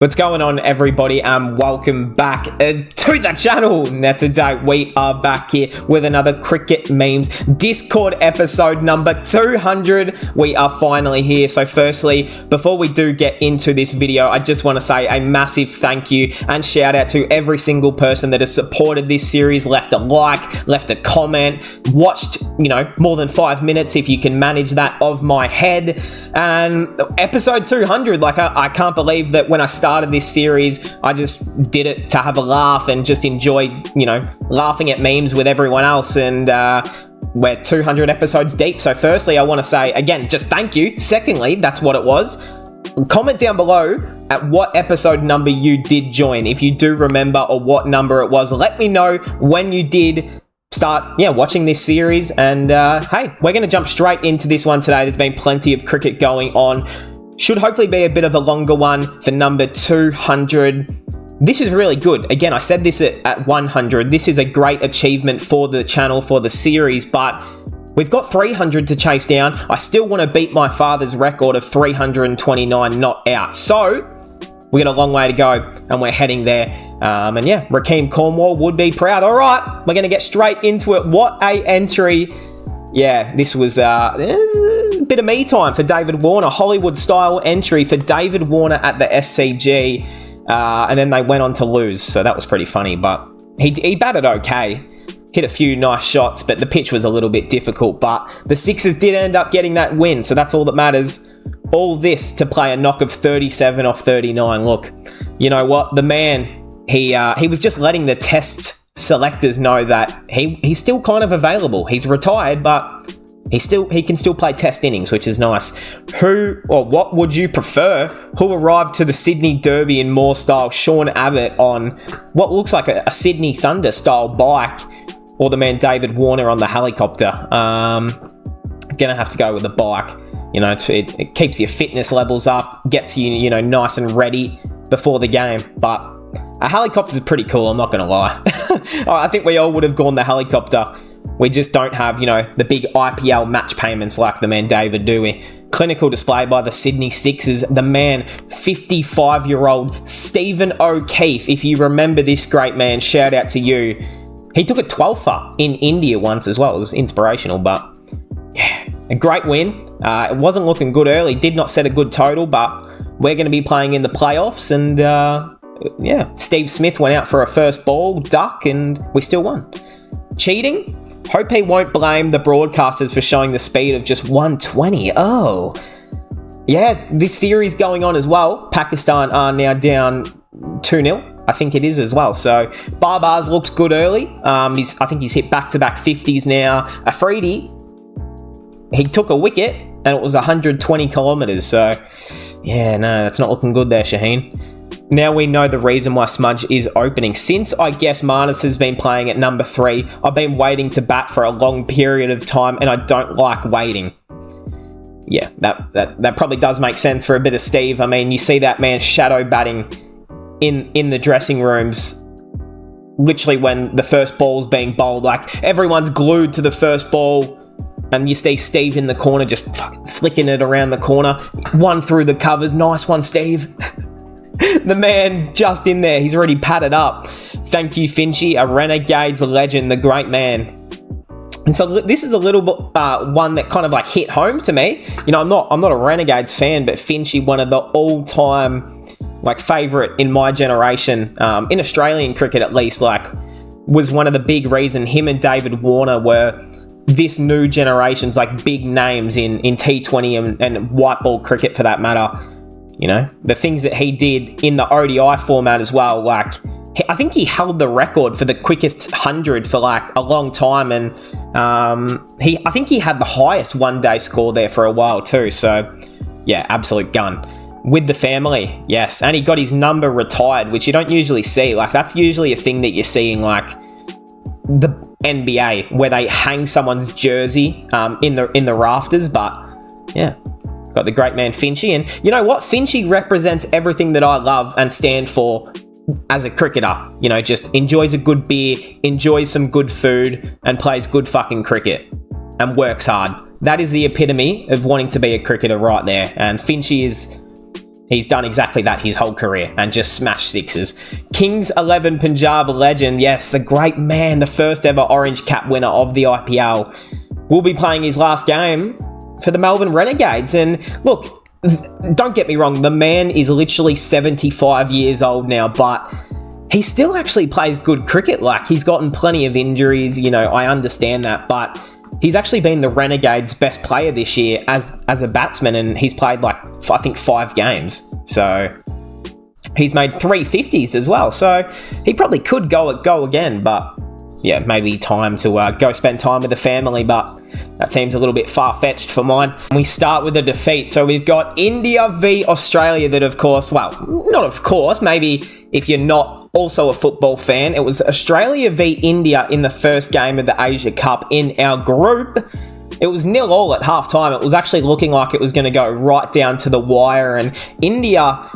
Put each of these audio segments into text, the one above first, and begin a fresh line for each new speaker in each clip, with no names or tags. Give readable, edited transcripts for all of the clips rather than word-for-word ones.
What's going on, everybody, and welcome back to the channel. Now today we are back here with another Cricket Memes Discord episode number 200. We are finally here. So firstly, before we do get into this video, I just want to say a massive thank you and shout out to every single person that has supported this series, left a like, left a comment, watched, more than 5 minutes if you can manage that of my head. And episode 200, I can't believe that when I started this series, I just did it to have a laugh and just enjoy, laughing at memes with everyone else. And we're 200 episodes deep. So firstly, I want to say, again, just thank you. Secondly, that's what it was. Comment down below at what episode number you did join. If you do remember or what number it was, let me know when you did start watching this series. And hey, we're going to jump straight into this one today. There's been plenty of cricket going on. Should hopefully be a bit of a longer one for number 200. This is really good. Again, I said this at 100. This is a great achievement for the channel, for the series, but we've got 300 to chase down. I still want to beat my father's record of 329 not out. So we got a long way to go, and we're heading there. And yeah, Rakeem Cornwall would be proud. All right, we're going to get straight into it. What a entry. Yeah, this was a bit of me time for David Warner. Hollywood-style entry for David Warner at the SCG. And then they went on to lose, so that was pretty funny. But he batted okay. Hit a few nice shots, but the pitch was a little bit difficult. But the Sixers did end up getting that win, so that's all that matters. All this to play a knock of 37 off 39. Look, you know what? The man, he was just letting the test selectors know that he's still kind of available. He's retired, but he can still play test innings, which is nice. What would you prefer? Who arrived to the Sydney Derby in more style? Sean Abbott on what looks like a Sydney Thunder style bike, or the man David Warner on the helicopter? Gonna have to go with the bike. It keeps your fitness levels up, gets you nice and ready before the game. But a helicopter's pretty cool, I'm not going to lie. I think we all would have gone the helicopter. We just don't have, the big IPL match payments like the man David, do we? Clinical display by the Sydney Sixers. The man, 55-year-old Stephen O'Keefe. If you remember this great man, shout out to you. He took a 12-fer in India once as well. It was inspirational, but yeah, a great win. It wasn't looking good early. Did not set a good total, but we're going to be playing in the playoffs, and Steve Smith went out for a first ball duck, and we still won. Cheating? Hope he won't blame the broadcasters for showing the speed of just 120. Oh. Yeah, this series going on as well. Pakistan are now down 2-0. I think it is as well. So, Barbars looked good early. I think he's hit back-to-back 50s now. Afridi, he took a wicket, and it was 120 kilometres. So, yeah, no, that's not looking good there, Shaheen. Now we know the reason why Smudge is opening. Since I guess Marnus has been playing at number 3, I've been waiting to bat for a long period of time, and I don't like waiting. Yeah, that probably does make sense for a bit of Steve. I mean, you see that man shadow batting in the dressing rooms, literally when the first ball's being bowled. Like, everyone's glued to the first ball, and you see Steve in the corner just flicking it around the corner. One through the covers. Nice one, Steve. The man's just in there. He's already padded up. Thank you, Finchy, a Renegades legend, the great man. And so this is a little bit one that kind of hit home to me. I'm not a Renegades fan, but Finchy, one of the all-time favourite in my generation, in Australian cricket at least, was one of the big reason him and David Warner were this new generation's big names in T20 and white ball cricket for that matter. The things that he did in the ODI format as well. I think he held the record for the quickest 100 for a long time, and I think he had the highest one-day score there for a while too. So yeah, absolute gun. With the family, yes, and he got his number retired, which you don't usually see. That's usually a thing that you see in the NBA, where they hang someone's jersey in the rafters. But yeah, got the great man Finchy, and you know what? Finchy represents everything that I love and stand for as a cricketer. Just enjoys a good beer, enjoys some good food, and plays good fucking cricket, and works hard. That is the epitome of wanting to be a cricketer right there. And Finchy is he's done exactly that his whole career and just smashed sixes. Kings 11 Punjab legend, yes, the great man, the first ever orange cap winner of the IPL, will be playing his last game for the Melbourne Renegades. And look, don't get me wrong, the man is literally 75 years old now, but he still actually plays good cricket. Like, he's gotten plenty of injuries, you know, I understand that, but he's actually been the Renegades' best player this year as a batsman, and he's played, like, I think 5 games. So he's made 350s as well. So he probably could go again, but yeah, maybe time to go spend time with the family, but that seems a little bit far-fetched for mine. And we start with a defeat. So we've got India v Australia that, of course, well, not of course, maybe if you're not also a football fan, it was Australia v India in the first game of the Asia Cup in our group. It was 0-0 at half-time. It was actually looking like it was going to go right down to the wire, and India,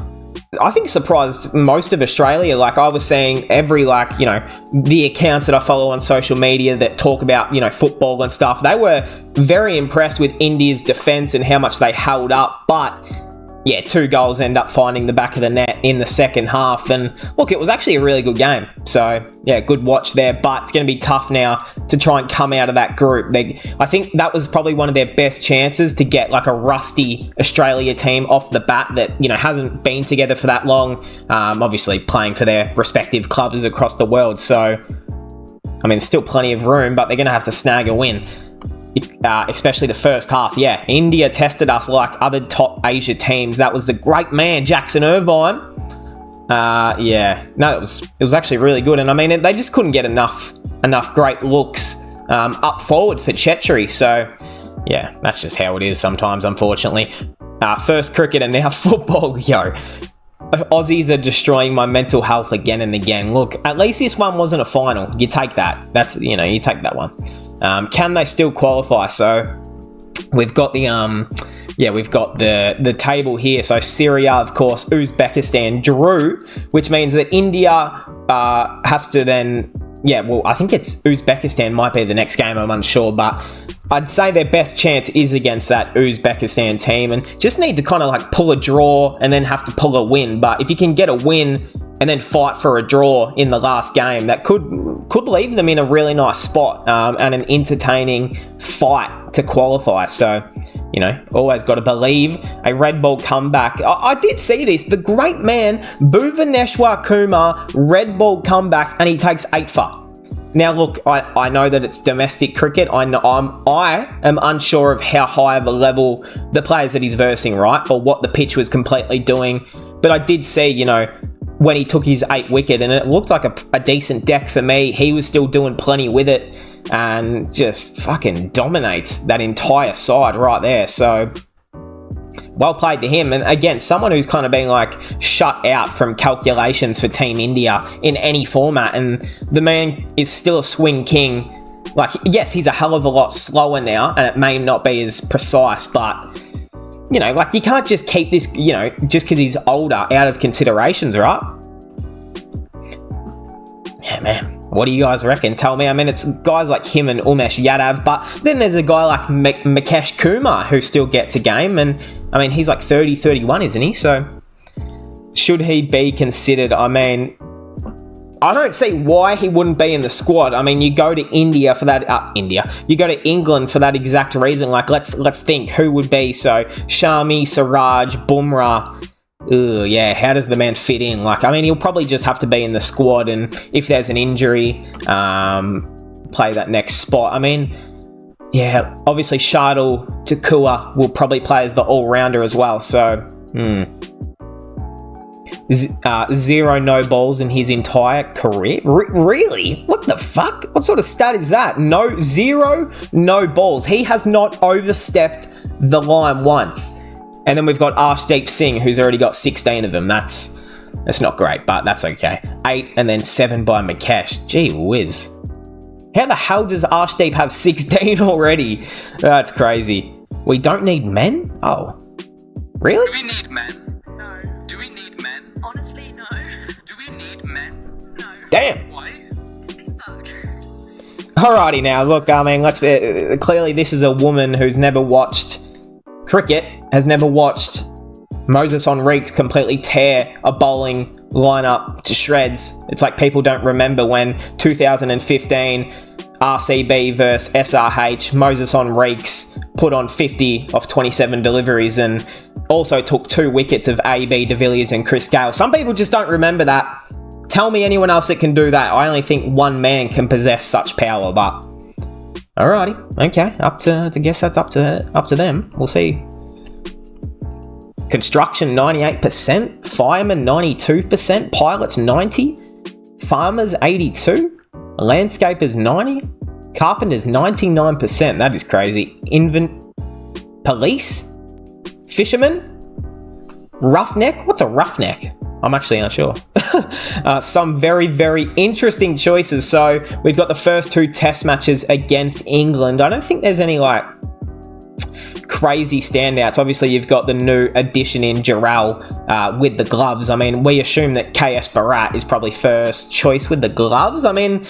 I think, surprised most of Australia. Like, I was seeing every, like, you know, the accounts that I follow on social media that talk about, you know, football and stuff, they were very impressed with India's defence and how much they held up. But yeah, 2 goals end up finding the back of the net in the second half. And look, it was actually a really good game. So yeah, good watch there, but it's going to be tough now to try and come out of that group. I think that was probably one of their best chances to get like a rusty Australia team off the bat that, you know, hasn't been together for that long. Obviously playing for their respective clubs across the world. So, I mean, still plenty of room, but they're going to have to snag a win. Especially the first half. Yeah, India tested us like other top Asia teams. That was the great man, Jackson Irvine. Yeah, no, it was actually really good. And I mean, they just couldn't get enough great looks up forward for Chetri. So yeah, that's just how it is sometimes, unfortunately. First cricket and now football. Yo, Aussies are destroying my mental health again and again. Look, at least this one wasn't a final. You take that. That's, you know, you take that one. Can they still qualify? So we've got we've got the table here. So Syria, of course, Uzbekistan drew, which means that India has to then, I think it's Uzbekistan might be the next game, I'm unsure, but I'd say their best chance is against that Uzbekistan team, and just need to kind of like pull a draw and then have to pull a win. But if you can get a win and then fight for a draw in the last game, that could leave them in a really nice spot and an entertaining fight to qualify. So, you know, always got to believe. A red ball comeback. I did see this. The great man, Bhuvaneshwar Kumar, red ball comeback, and he takes 8 for. Now, look, I know that it's domestic cricket. I am unsure of how high of a level the players that he's versing, right? Or what the pitch was completely doing. But I did see, you know, when he took his 8 wicket, and it looked like a decent deck for me. He was still doing plenty with it and just fucking dominates that entire side right there. So, well played to him. And again, someone who's kind of been like shut out from calculations for Team India in any format. And the man is still a swing king. Like, yes, he's a hell of a lot slower now, and it may not be as precise, but, you know, like, you can't just keep this, you know, just because he's older out of considerations, right? Yeah, man. What do you guys reckon? Tell me. I mean, it's guys like him and Umesh Yadav, but then there's a guy like Mukesh Kumar who still gets a game, and I mean, he's like 30, 31, isn't he? So should he be considered? I mean, I don't see why he wouldn't be in the squad. I mean, you go to India for that. You go to England for that exact reason. Like, let's think who would be. So Shami, Siraj, Bumrah. Yeah, how does the man fit in? Like, I mean, he'll probably just have to be in the squad, and if there's an injury, play that next spot. I mean, yeah, obviously Shardul Takua will probably play as the all-rounder as well. So, 0 no balls in his entire career. Really? What the fuck? What sort of stat is that? 0 no balls. He has not overstepped the line once. And then we've got Arshdeep Singh, who's already got 16 of them. That's not great, but that's okay. 8 and then 7 by Mukesh. Gee whiz. How the hell does Arshdeep have 16 already? That's crazy. We don't need men? Oh. Really?
Do we need men? No. Do we need men? Honestly, no. Do we need men? No.
Damn.
Why? They suck.
Alrighty now, look, I mean, clearly this is a woman who's never watched cricket, has never watched Moses Enrique's completely tear a bowling lineup to shreds. It's like people don't remember when 2015 RCB versus SRH, Moses Enrique's put on 50 off 27 deliveries and also took 2 wickets of AB de Villiers and Chris Gale. Some people just don't remember that. Tell me anyone else that can do that. I only think one man can possess such power, but alrighty, okay, I guess that's up to them. We'll see. Construction 98%, firemen 92%, pilots 90, farmers 82, landscapers 90, carpenters 99%. That is crazy. Police, fishermen, roughneck. What's a roughneck? I'm actually not sure. Some very, very interesting choices. So we've got the first 2 test matches against England. I don't think there's any like crazy standouts. Obviously, you've got the new addition in Jarrell with the gloves. I mean, we assume that KS Bharat is probably first choice with the gloves. I mean,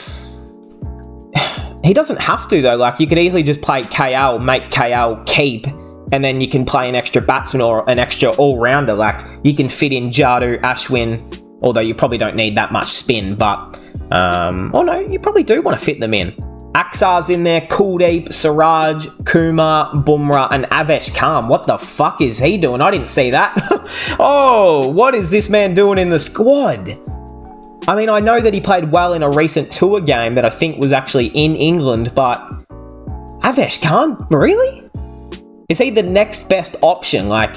he doesn't have to though. Like, you could easily just play KL, make KL keep, and then you can play an extra batsman or an extra all-rounder. Like, you can fit in Jadu, Ashwin, although you probably don't need that much spin, but no, you probably do want to fit them in. Aksar's in there, Kuldeep, Siraj, Kumar, Bumrah, and Avesh Khan. What the fuck is he doing? I didn't see that. Oh, what is this man doing in the squad? I mean, I know that he played well in a recent tour game that I think was actually in England, but Avesh Khan? Really? Is he the next best option? Like,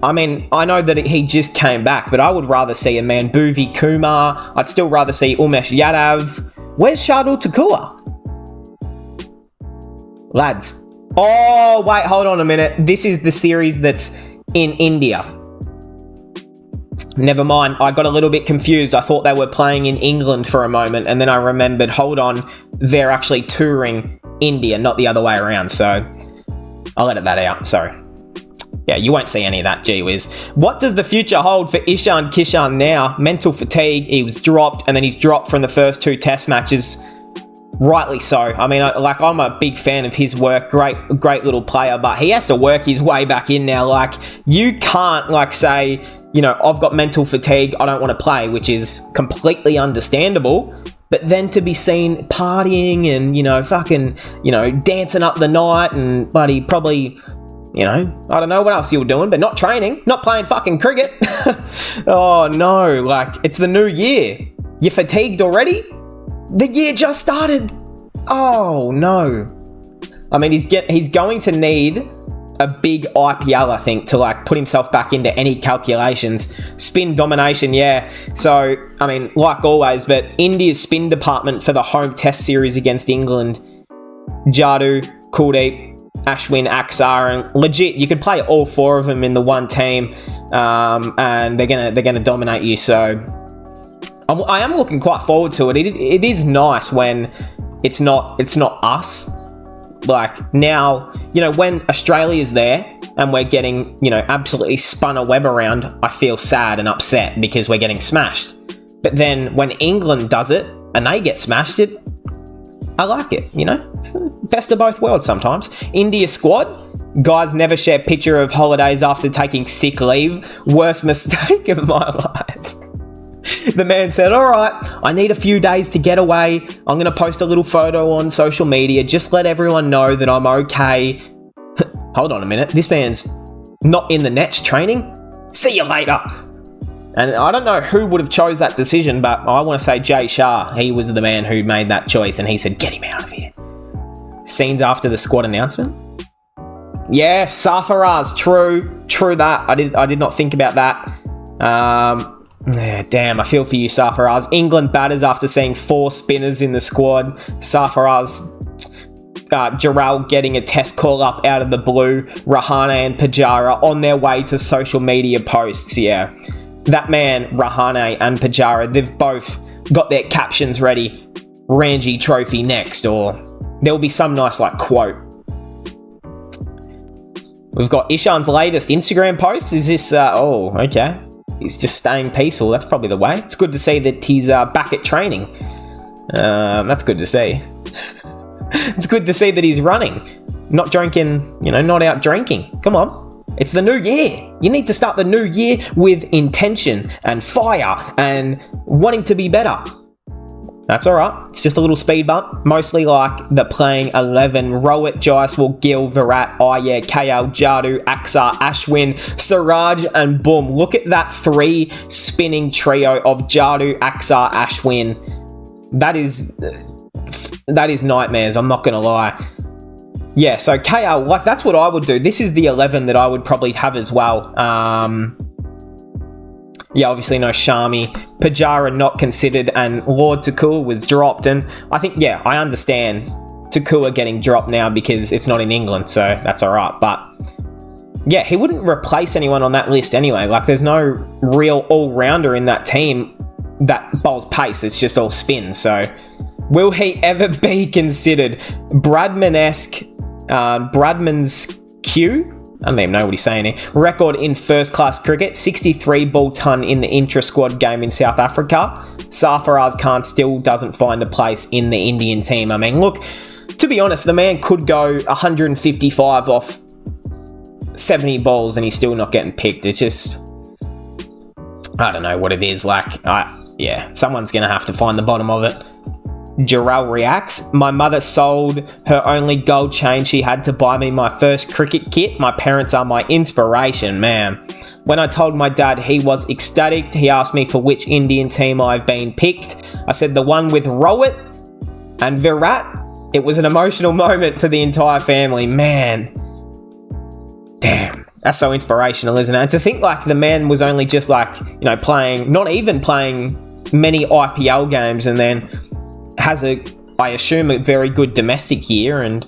I mean, I know that he just came back, but I would rather see a man Bhuvi Kumar. I'd still rather see Umesh Yadav. Where's Shardul Thakur? Lads. Oh, wait, hold on a minute. This is the series that's in India. Never mind. I got a little bit confused. I thought they were playing in England for a moment, and then I remembered, hold on, they're actually touring India, not the other way around. So I'll edit that out. Sorry. Yeah, you won't see any of that, gee whiz. What does the future hold for Ishan Kishan now? Mental fatigue. He was dropped, and then he's dropped from the first 2 test matches. Rightly so. I mean, I'm a big fan of his work. Great little player, but he has to work his way back in now. Like, you can't, like, say, you know, I've got mental fatigue, I don't want to play, which is completely understandable. But then to be seen partying and, you know, fucking, you know, dancing up the night and bloody probably, you know, I don't know what else you were doing, but not training, not playing fucking cricket. Oh, no. Like, it's the new year. You're fatigued already? The year just started. Oh, no. I mean, he's going to need a big IPL, I think, to, like, put himself back into any calculations. Spin domination, yeah. So, I mean, like always, but India's spin department for the home test series against England, Jadu, Kuldeep, Ashwin, Aksar, and legit, you could play all 4 of them in the one team, and they're gonna dominate you. So I am looking quite forward to it. It is nice when it's not us. Like, now, you know, when Australia's there and we're getting, you know, absolutely spun a web around, I feel sad and upset because we're getting smashed. But then when England does it and they get smashed, I like it, you know? It's best of both worlds sometimes. India squad, guys never share picture of holidays after taking sick leave. Worst mistake of my life. The man said, all right, I need a few days to get away. I'm going to post a little photo on social media. Just let everyone know that I'm okay. Hold on a minute. This man's not in the nets training. See you later. And I don't know who would have chose that decision, but I want to say Jay Shah. He was the man who made that choice, and he said, get him out of here. Scenes after the squad announcement. Yeah, Sarfaraz. True that. I did not think about that. Yeah, damn, I feel for you, Sarfaraz. England batters after seeing 4 spinners in the squad. Sarfaraz, Jarrell getting a test call up out of the blue. Rahane and Pujara on their way to social media posts. Yeah, that man, Rahane and Pujara, they've both got their captions ready. Ranji Trophy next, or there'll be some nice, like, quote. We've got Ishan's latest Instagram post. Is this, oh, okay. He's just staying peaceful. That's probably the way. It's good to see that he's back at training. That's good to see. It's good to see that he's running. Not drinking, you know, not out drinking. Come on. It's the new year. You need to start the new year with intention and fire and wanting to be better. That's all right. It's just a little speed bump. Mostly like the playing 11. Rowett, Jaiswal, Gill, Virat, Iyer, KL, Jadu, Axar, Ashwin, Siraj, and boom. Look at that 3 spinning trio of Jadu, Axar, Ashwin. That is nightmares. I'm not going to lie. Yeah, so KL, like that's what I would do. This is the 11 that I would probably have as well. Yeah, obviously no Shami. Pajara not considered, and Lord Takua was dropped. And I think, yeah, I understand Takua getting dropped now because it's not in England, so that's all right. But yeah, he wouldn't replace anyone on that list anyway. Like, there's no real all-rounder in that team that bowls pace. It's just all spin. So will he ever be considered Bradman-esque, Bradman's Q? I don't even know what he's saying here. Record in first-class cricket, 63 ball ton in the intra-squad game in South Africa. Sarfaraz Khan still doesn't find a place in the Indian team. I mean, look, to be honest, the man could go 155 off 70 balls and he's still not getting picked. It's just, I don't know what it is. Like, yeah, someone's going to have to find the bottom of it. Jarrell reacts. My mother sold her only gold chain she had to buy me my first cricket kit. My parents are my inspiration, man. When I told my dad, he was ecstatic. He asked me for which Indian team I've been picked. I said the one with Rowett and Virat. It was an emotional moment for the entire family, man. Damn, that's so inspirational, isn't it? And to think like the man was only just like, you know, playing, not even playing many IPL games, and then has I assume, a very good domestic year, and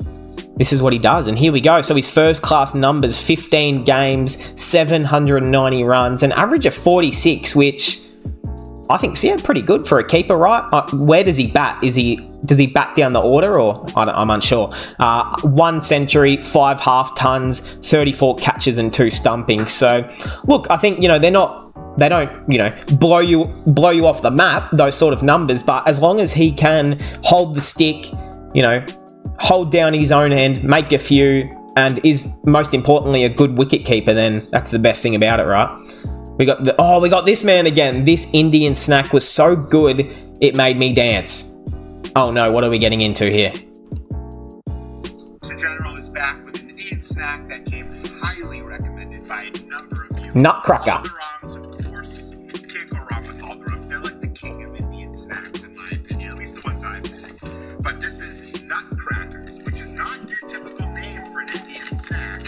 this is what he does. And here we go. So his first class numbers, 15 games, 790 runs, an average of 46, which I think is, yeah, pretty good for a keeper, right? Where does he bat? Does he bat down the order, or I'm unsure. 1 century, 5 half tons, 34 catches and 2 stumpings. So look, I think, you know, they don't, you know, blow you off the map, those sort of numbers, but as long as he can hold the stick, you know, hold down his own end, make a few, and is most importantly a good wicket keeper, then that's the best thing about it, right? We got this man again. This Indian snack was so good, it made me dance. Oh no, what are we getting into here?
Mr. General is back with an Indian snack that came highly recommended by a number of you.
Nutcracker.
Haldirams, of course. You can't go wrong with Haldirams. They're like the king of Indian snacks, in my opinion. At least the ones I've had. But this is Nutcrackers, which is not your typical name for an Indian snack,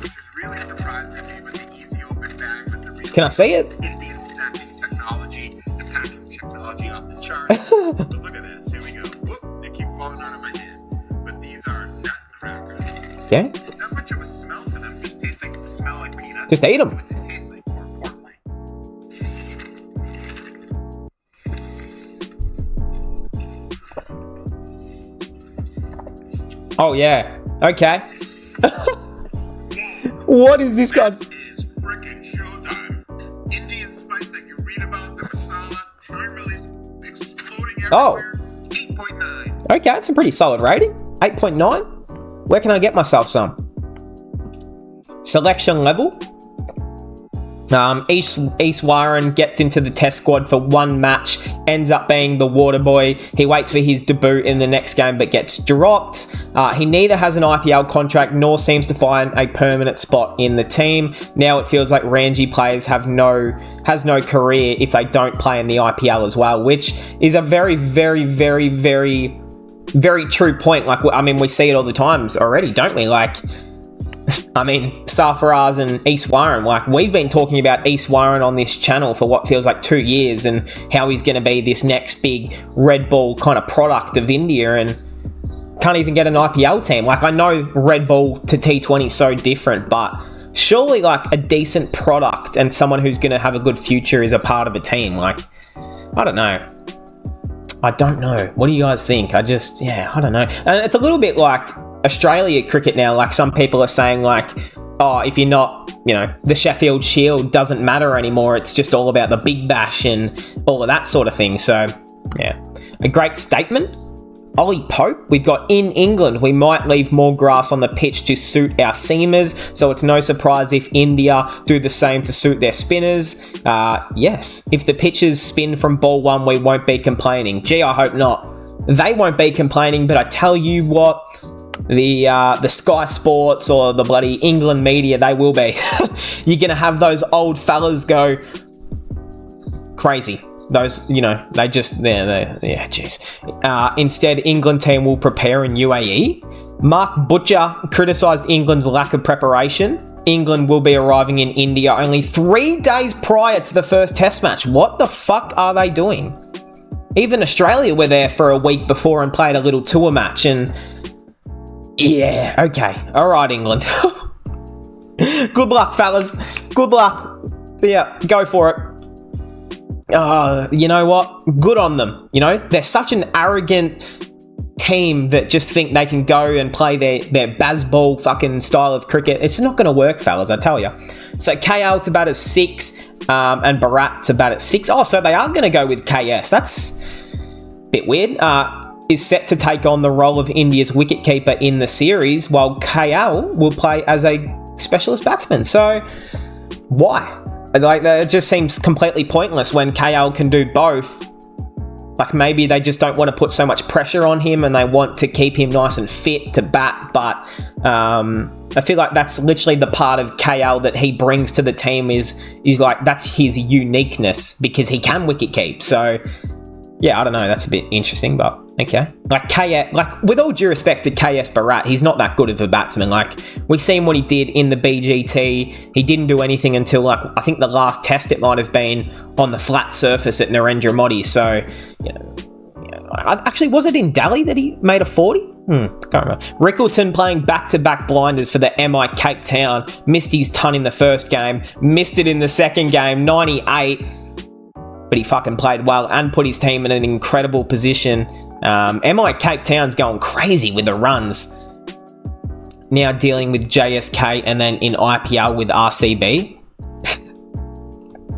which is really surprising me with the easy open bag with the
Can I say it?
Indian snacking technology, the packing technology off the charts. But look at this. Here we go. Whoop, they keep falling out of my hand. But these are Nutcrackers.
Yeah.
Not much of a smell to them. Just taste like smell like peanuts.
Just eat 'em.
That's what they taste like, more importantly.
Oh yeah. Okay. What is this guy?
This is frickin' showtime. Indian spice that you read about, the masala, time release exploding everywhere. 8.9.
Okay, that's a pretty solid rating. 8.9. Where can I get myself some? Selection level. East Warren gets into the test squad for 1 match, ends up being the water boy. He waits for his debut in the next game but gets dropped. He neither has an IPL contract nor seems to find a permanent spot in the team. Now it feels like Ranji players has no career if they don't play in the IPL as well, which is a very, very, very, very, very true point. Like, I mean, we see it all the times already, don't we? Like, I mean, Sarfaraz and East Warren, like, we've been talking about East Warren on this channel for what feels like 2 years, and how he's going to be this next big red ball kind of product of India, and can't even get an IPL team. Like, I know red ball to T20 is so different, but surely like a decent product and someone who's going to have a good future is a part of a team. Like, I don't know. What do you guys think? I don't know. And it's a little bit like Australia cricket now. Like, some people are saying like, oh, if you're not, you know, the Sheffield Shield doesn't matter anymore. It's just all about the Big Bash and all of that sort of thing. So, yeah, a great statement. Ollie Pope. We've got in England, we might leave more grass on the pitch to suit our seamers, so it's no surprise if India do the same to suit their spinners. Yes, if the pitches spin from ball one, we won't be complaining. Gee, I hope not. They won't be complaining, but I tell you what, the Sky Sports or the bloody England media, they will be. You're going to have those old fellas go crazy. Those, they just, yeah, jeez. Instead, England team will prepare in UAE. Mark Butcher criticised England's lack of preparation. England will be arriving in India only 3 days prior to the first test match. What the fuck are they doing? Even Australia were there for a week before and played a little tour match, and yeah, okay. All right, England. Good luck, fellas. Good luck. Yeah, go for it. You know what? Good on them. They're such an arrogant team that just think they can go and play their baseball fucking style of cricket. It's not going to work, fellas, I tell you. So KL to bat at 6 and Bharat to bat at 6. Oh, so they are going to go with KS. That's a bit weird. Is set to take on the role of India's wicketkeeper in the series, while KL will play as a specialist batsman. So why? It just seems completely pointless when KL can do both. Like, maybe they just don't want to put so much pressure on him and they want to keep him nice and fit to bat. But I feel like that's literally the part of KL that he brings to the team is like, that's his uniqueness because he can wicket keep. So yeah, I don't know. That's a bit interesting, but okay. Like with all due respect to KS Bharat, he's not that good of a batsman. Like, we've seen what he did in the BGT. He didn't do anything until I think the last test it might have been on the flat surface at Narendra Modi. So, actually, was it in Delhi that he made a 40? Can't remember. Rickleton playing back-to-back blinders for the MI Cape Town. Missed his ton in the first game. Missed it in the second game, 98. But he fucking played well and put his team in an incredible position. MI Cape Town's going crazy with the runs. Now dealing with JSK and then in IPL with RCB.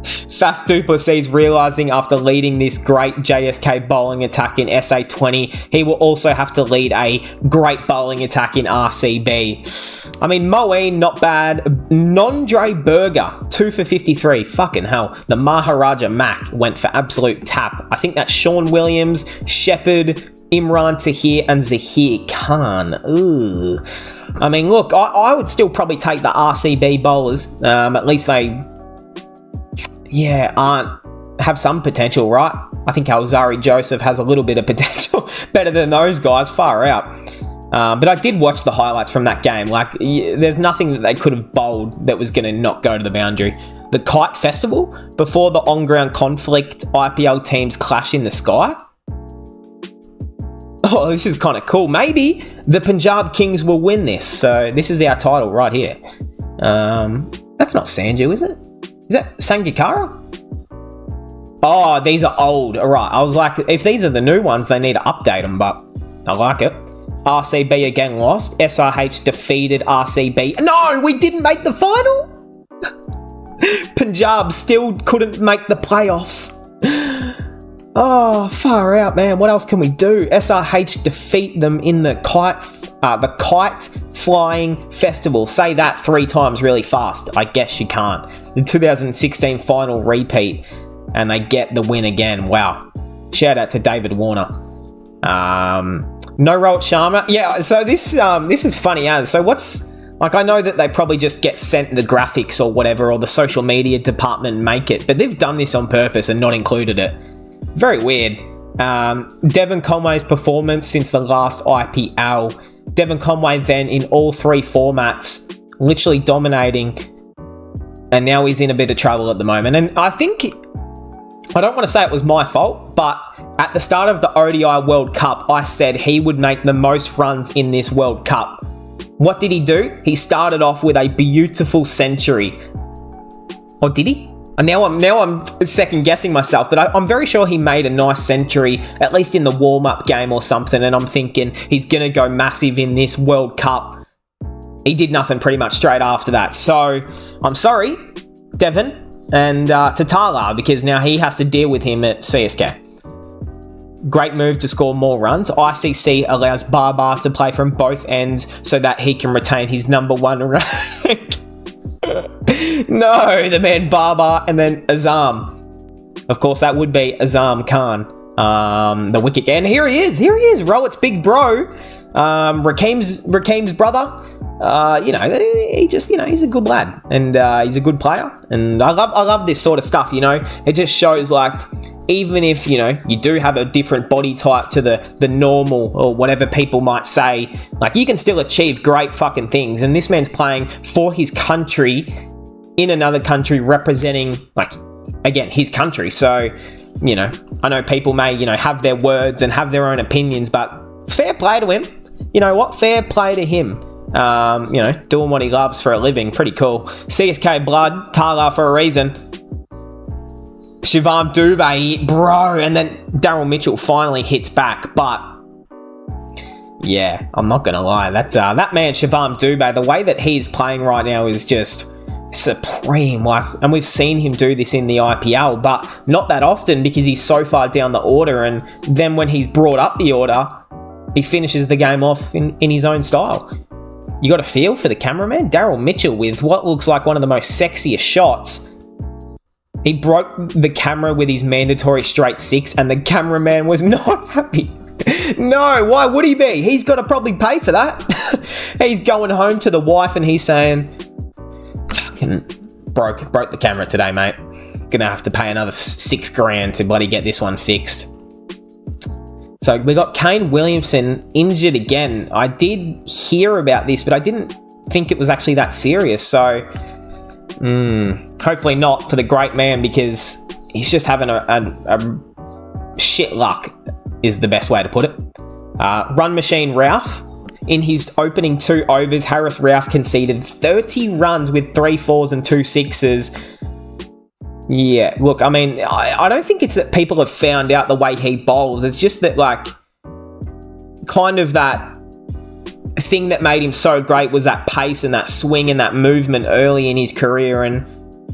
Faf du Plessis realising after leading this great JSK bowling attack in SA20, he will also have to lead a great bowling attack in RCB. I mean, Moeen, not bad. Nondre Berger, 2 for 53. Fucking hell. The Maharaja Mac went for absolute tap. I think that's Sean Williams, Shepherd, Imran Tahir, and Zahir Khan. Ooh. I mean, look, I would still probably take the RCB bowlers. At least they... have some potential, right? I think Alzari Joseph has a little bit of potential. Better than those guys, far out. But I did watch the highlights from that game. Like, there's nothing that they could have bowled that was going to not go to the boundary. The Kite Festival, before the on-ground conflict, IPL teams clash in the sky. Oh, this is kind of cool. Maybe the Punjab Kings will win this. So this is our title right here. That's not Sanju, is it? Is that Sangakkara? Oh, these are old. All right. I was like, if these are the new ones, they need to update them, but I like it. RCB again lost. SRH defeated RCB. No, we didn't make the final. Punjab still couldn't make the playoffs. Oh, far out, man. What else can we do? SRH defeat them in the kite flying festival. Say that 3 times really fast. I guess you can't. The 2016 final repeat, and they get the win again. Wow. Shout out to David Warner. No Rohit Sharma. Yeah, so this is funny as. So what's... Like, I know that they probably just get sent the graphics or whatever, or the social media department make it, but they've done this on purpose and not included it. Very weird. Devon Conway's performance since the last IPL. Devon Conway then in all 3 formats, literally dominating, and now he's in a bit of trouble at the moment. And I think, I don't want to say it was my fault, but at the start of the ODI World Cup, I said he would make the most runs in this World Cup. What did he do? He started off with a beautiful century. Or did he? And now I'm second guessing myself, but I'm very sure he made a nice century, at least in the warm-up game or something, and I'm thinking he's going to go massive in this World Cup. He did nothing pretty much straight after that. So, I'm sorry, Devon, and to Tala, because now he has to deal with him at CSK. Great move to score more runs. ICC allows Barbar to play from both ends so that he can retain his number 1 rank. No, the man Barbar and then Azam. Of course, that would be Azam Khan, the wicket. And here he is, Rohit's big bro, Rakeem's brother. He's a good lad, and he's a good player. And I love this sort of stuff. It just shows like, even if you do have a different body type to the normal or whatever people might say, like, you can still achieve great fucking things. And this man's playing for his country in another country, representing, like, again, his country. So, I know people may, have their words and have their own opinions, but fair play to him. You know what? Fair play to him. Doing what he loves for a living. Pretty cool. CSK blood, Tala for a reason. Shivam Dubé, bro. And then Daryl Mitchell finally hits back, but yeah, I'm not going to lie. That man, Shivam Dubé, the way that he's playing right now is just supreme. And we've seen him do this in the IPL, but not that often because he's so far down the order. And then when he's brought up the order, he finishes the game off in his own style. You got a feel for the cameraman? Daryl Mitchell with what looks like one of the most sexiest shots. He broke the camera with his mandatory straight 6, and the cameraman was not happy. No, why would he be? He's got to probably pay for that. He's going home to the wife and he's saying, fucking broke the camera today, mate. Gonna have to pay another $6,000 to bloody get this one fixed. So we got Kane Williamson injured again. I did hear about this, but I didn't think it was actually that serious. So hopefully not for the great man, because he's just having a shit luck is the best way to put it. Run machine Ralph. In his opening 2 overs, Harris Ralph conceded 30 runs with 3 4s and 2 6s. Yeah, look, I mean, I don't think it's that people have found out the way he bowls. It's just that, like, kind of that thing that made him so great was that pace and that swing and that movement early in his career. And,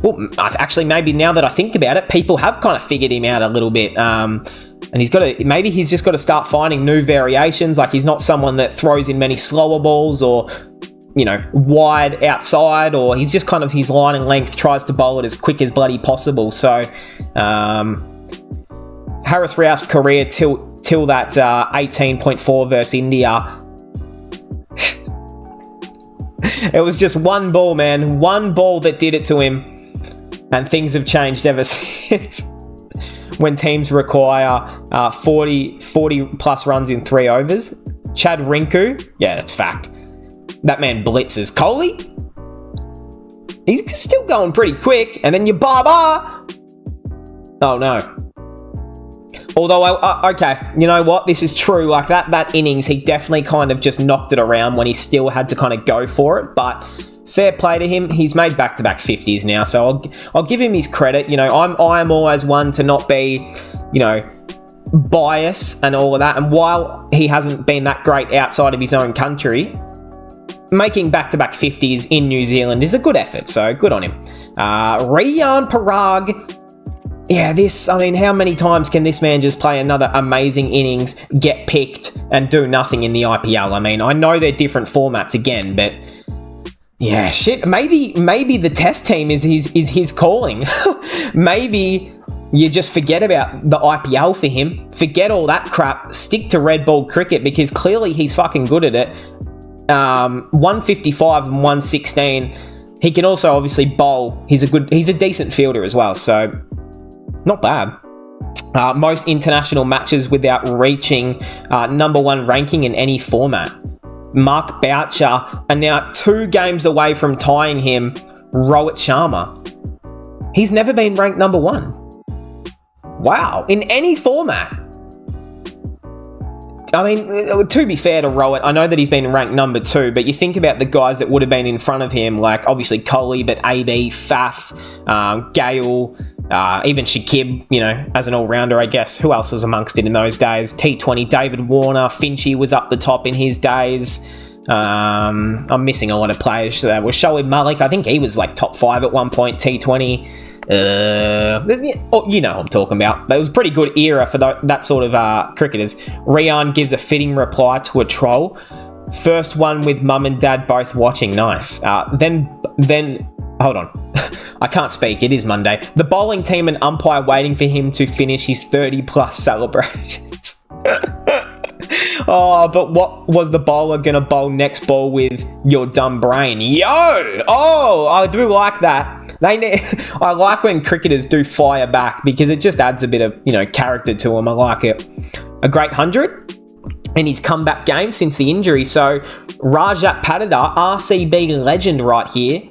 well, actually, maybe now that I think about it, people have kind of figured him out a little bit. And he's just got to start finding new variations. Like, he's not someone that throws in many slower balls or, wide outside, or he's just kind of his line and length, tries to bowl it as quick as bloody possible. So, Harris Ralph's career till that 18.4 versus India, it was just one ball, man. One ball that did it to him, and things have changed ever since. When teams require 40 plus runs in 3 overs. Chad Rinku, yeah, that's fact. That man blitzes. Kohli, he's still going pretty quick. And then your Baba. Oh, no. Although, okay, you know what? This is true. Like, that innings, he definitely kind of just knocked it around when he still had to kind of go for it. But fair play to him. He's made back-to-back 50s now. So I'll give him his credit. I'm always one to not be, bias and all of that. And while he hasn't been that great outside of his own country, making back-to-back 50s in New Zealand is a good effort, so good on him. Riyan Parag. Yeah, how many times can this man just play another amazing innings, get picked, and do nothing in the IPL? I mean, I know they're different formats again, but yeah, shit. Maybe the test team is his calling. Maybe you just forget about the IPL for him. Forget all that crap. Stick to red ball cricket, because clearly he's fucking good at it. 155 and 116. He can also obviously bowl. He's a decent fielder as well, so not bad. Most international matches without reaching number 1 ranking in any format. Mark Boucher, and now 2 games away from tying him, Rohit Sharma. He's never been ranked number 1. Wow, in any format. I mean, to be fair to Rohit, I know that he's been ranked number 2, but you think about the guys that would have been in front of him, like obviously Kohli, but AB, Faf, Gale, even Shakib, as an all-rounder, I guess. Who else was amongst it in those days? T20, David Warner, Finchie was up the top in his days. I'm missing a lot of players. Was Shoaib Malik, I think he was like top 5 at one point, T20. You know who I'm talking about. But it was a pretty good era for that sort of cricketers. Rian gives a fitting reply to a troll. First one with mum and dad both watching. Nice. Then hold on. I can't speak. It is Monday. The bowling team and umpire waiting for him to finish his 30-plus celebrations. Oh, but what was the bowler going to bowl next ball with your dumb brain? Yo! Oh, I do like that. I like when cricketers do fire back because it just adds a bit of, character to them. I like it. A great 100 in his comeback game since the injury. So, Rajat Patidar, RCB legend right here.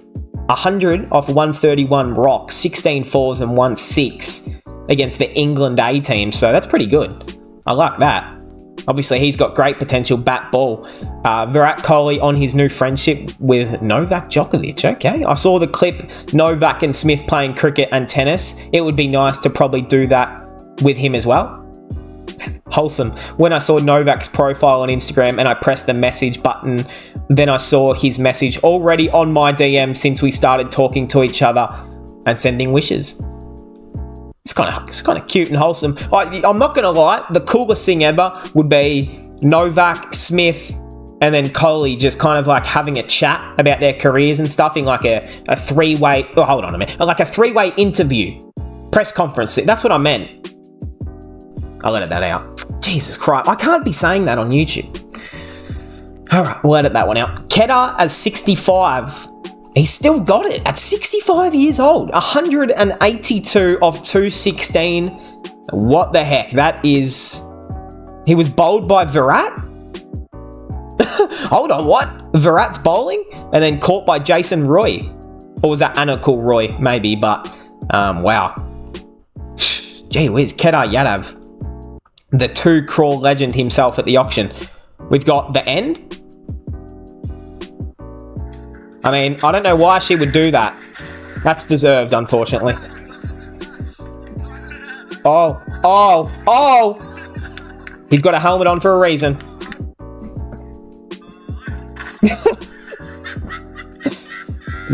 100 off 131 rocks, 16 fours and 1 6 against the England A team. So, that's pretty good. I like that. Obviously, he's got great potential bat ball. Virat Kohli on his new friendship with Novak Djokovic. Okay, I saw the clip, Novak and Smith playing cricket and tennis. It would be nice to probably do that with him as well. Wholesome. When I saw Novak's profile on Instagram and I pressed the message button, then I saw his message already on my DM since we started talking to each other and sending wishes. It's kind of cute and wholesome. I'm not going to lie, the coolest thing ever would be Novak, Smith, and then Kohli just kind of like having a chat about their careers and stuff in like a three-way... Oh, hold on a minute. Like a three-way interview. Press conference. That's what I meant. I'll edit that out. Jesus Christ. I can't be saying that on YouTube. All right, we'll edit that one out. Kedar at 65... He's still got it at 65 years old. 182 of 216. What the heck? That is... He was bowled by Virat? Hold on, what? Virat's bowling? And then caught by Jason Roy. Or was that Anakul Roy? Maybe, but... wow. Gee whiz, Kedar Yadav. The 2 crore legend himself at the auction. We've got the end... I mean, I don't know why she would do that. That's deserved, unfortunately. Oh. He's got a helmet on for a reason.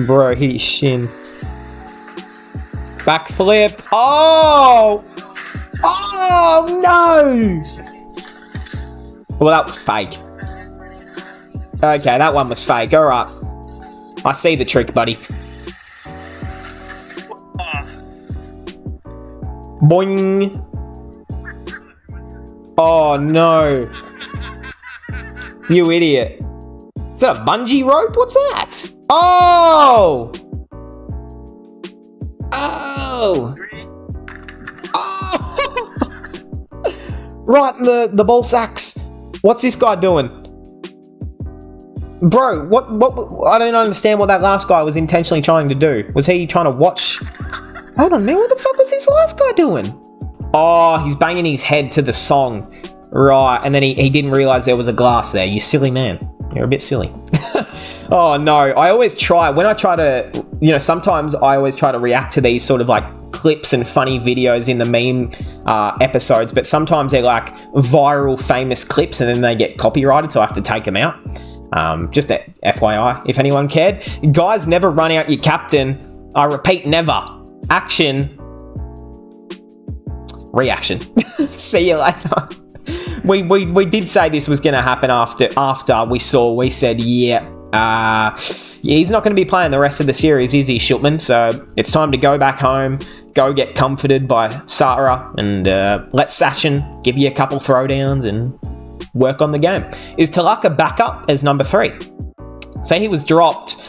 Bro, hit his shin. Backflip. Oh, no! Well, that was fake. Okay, that one was fake. All right. I see the trick, buddy. Boing. Oh, no. You idiot. Is that a bungee rope? What's that? Oh! Right in the ball sacks. What's this guy doing? Bro, what? I don't understand what that last guy was intentionally trying to do. Was he trying to watch? Hold on, man. What the fuck was this last guy doing? Oh, he's banging his head to the song. Right, and then he didn't realise there was a glass there. You silly man. You're a bit silly. Oh, no. I always try... When I try to... sometimes I always try to react to these sort of, like, clips and funny videos in the meme episodes, but sometimes they're, like, viral, famous clips, and then they get copyrighted, so I have to take them out. Just a FYI, if anyone cared. Guys, never run out your captain. I repeat, never. Action. Reaction. See you later. We did say this was going to happen after we said, he's not going to be playing the rest of the series, is he, Shultman? So it's time to go back home, go get comforted by Sarah, and let Sachin give you a couple throwdowns and work on the game. Is Talaka back up as number 3? Say he was dropped.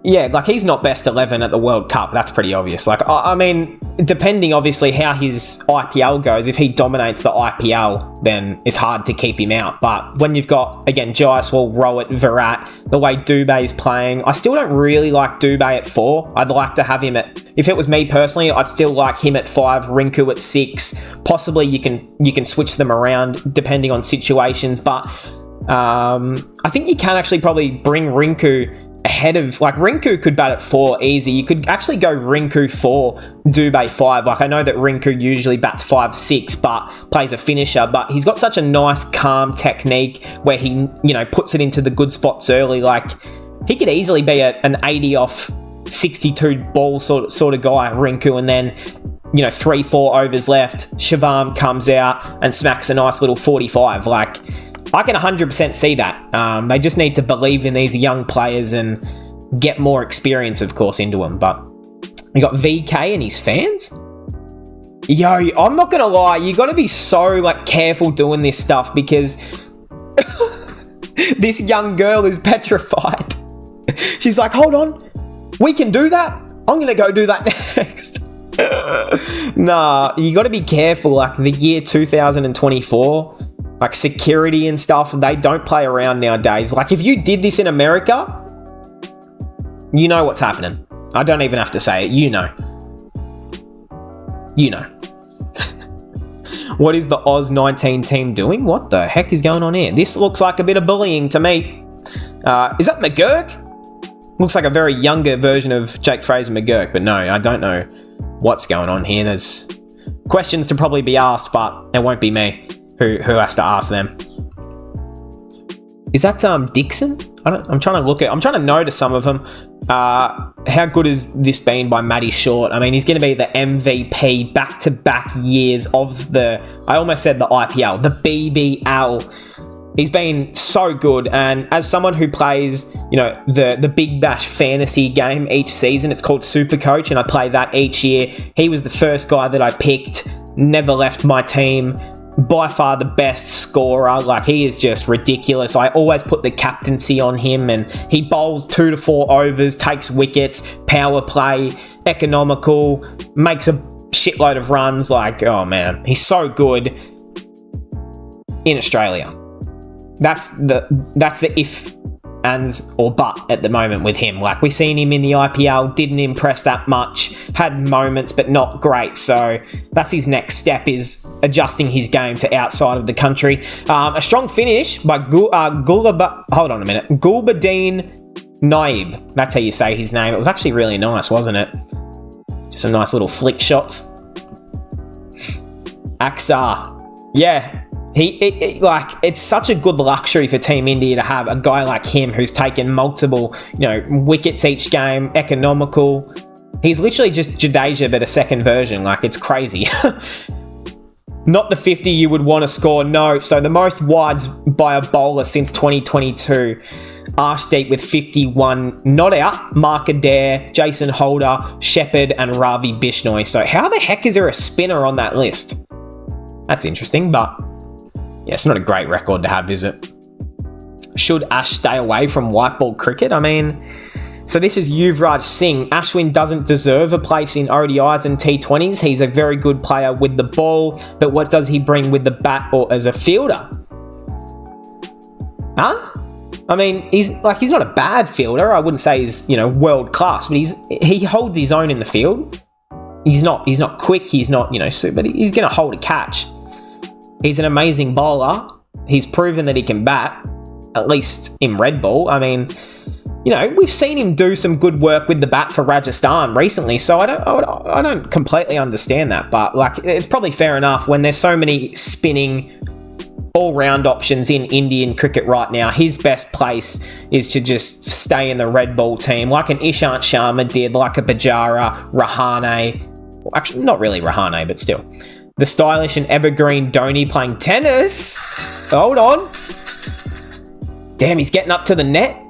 Yeah, like he's not best 11 at the World Cup. That's pretty obvious. Like, I mean, depending obviously how his IPL goes, if he dominates the IPL, then it's hard to keep him out. But when you've got, again, Jaiswal, Rohit, Virat, the way Dubé's playing, I still don't really like Dubé at 4. I'd like to have him at, if it was me personally, I'd still like him at 5, Rinku at 6. Possibly you can switch them around depending on situations. But I think you can actually probably bring Rinku ahead of, like, Rinku could bat at 4 easy. You could actually go Rinku 4, Dubé 5. Like, I know that Rinku usually bats 5-6, but plays a finisher, but he's got such a nice, calm technique where he, puts it into the good spots early. Like, he could easily be an 80 off 62 ball sort of guy, Rinku, and then 3-4 overs left, Shivam comes out and smacks a nice little 45. Like, I can 100% see that. They just need to believe in these young players and get more experience, of course, into them. But you got VK and his fans. Yo, I'm not gonna lie, you got to be so careful doing this stuff, because this young girl is petrified. She's like, hold on, we can do that. I'm gonna go do that next. Nah, you got to be careful. Like, the year 2024, security and stuff, they don't play around nowadays. Like, if you did this in America, you know what's happening. I don't even have to say it. You know. What is the Oz 19 team doing? What the heck is going on here? This looks like a bit of bullying to me. Is that McGurk? Looks like a very younger version of Jake Fraser McGurk, but no, I don't know what's going on here. There's questions to probably be asked, but it won't be me who has to ask them. Is that Dixon? I'm trying to notice some of them. How good has this been by Matty Short? I mean, he's going to be the MVP back-to-back years of I almost said the IPL, the BBL. He's been so good, and as someone who plays, the Big Bash fantasy game each season, it's called Super Coach, and I play that each year. He was the first guy that I picked, never left my team, by far the best scorer. Like, he is just ridiculous. I always put the captaincy on him, and he bowls 2 to 4 overs, takes wickets, power play, economical, makes a shitload of runs. Like, oh man, he's so good in Australia. That's the if, ands, or but at the moment with him. Like, we've seen him in the IPL, didn't impress that much, had moments, but not great. So that's his next step, is adjusting his game to outside of the country. A strong finish by Gulbadeen Naib. That's how you say his name. It was actually really nice, wasn't it? Just some nice little flick shots. Aksar. Yeah. It's such a good luxury for Team India to have a guy like him who's taken multiple, wickets each game, economical. He's literally just Jadeja, but a second version. Like, it's crazy. Not the 50 you would want to score, no. So the most wides by a bowler since 2022. Arshdeep with 51, not out. Mark Adair, Jason Holder, Shepherd, and Ravi Bishnoi. So how the heck is there a spinner on that list? That's interesting, but yeah, it's not a great record to have, is it? Should Ash stay away from white ball cricket? I mean, so this is Yuvraj Singh. Ashwin doesn't deserve a place in ODIs and T20s. He's a very good player with the ball, but what does he bring with the bat or as a fielder? Huh? I mean, he's not a bad fielder. I wouldn't say he's, world class, but he holds his own in the field. He's not quick. He's not, but he's going to hold a catch. He's an amazing bowler. He's proven that he can bat, at least in red ball. I mean, we've seen him do some good work with the bat for Rajasthan recently, so I don't completely understand that. But it's probably fair enough when there's so many spinning all-round options in Indian cricket right now. His best place is to just stay in the red ball team, like an Ishant Sharma did, like a Pujara, Rahane. Well, actually, not really Rahane, but still. The stylish and evergreen Dhoni playing tennis. Hold on. Damn, he's getting up to the net.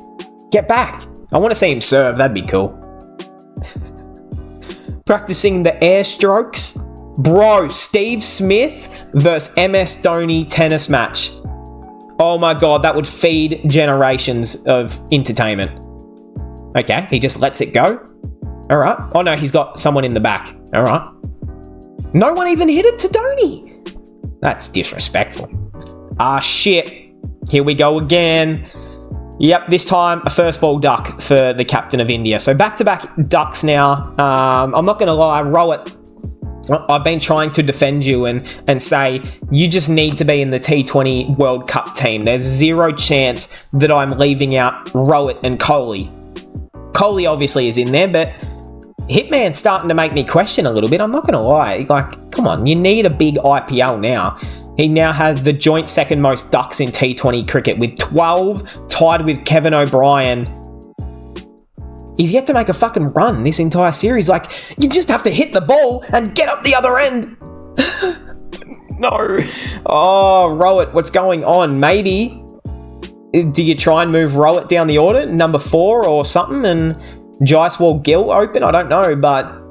Get back. I want to see him serve. That'd be cool. Practicing the air strokes. Bro, Steve Smith versus MS Dhoni tennis match. Oh my god, that would feed generations of entertainment. Okay, he just lets it go. All right. Oh no, he's got someone in the back. All right. No one even hit it to Dhoni. That's disrespectful. Ah, shit. Here we go again. Yep, this time a first ball duck for the captain of India. So back-to-back ducks now. I'm not going to lie, Rohit, I've been trying to defend you and say you just need to be in the T20 World Cup team. There's zero chance that I'm leaving out Rohit and Kohli. Kohli obviously is in there, but Hitman's starting to make me question a little bit. I'm not going to lie. Come on, you need a big IPL now. He now has the joint second most ducks in T20 cricket with 12, tied with Kevin O'Brien. He's yet to make a fucking run this entire series. Like, you just have to hit the ball and get up the other end. No. Oh, Rowett, what's going on? Maybe, do you try and move Rowett down the order, number 4 or something, and Jaiswal Gill open? I don't know, but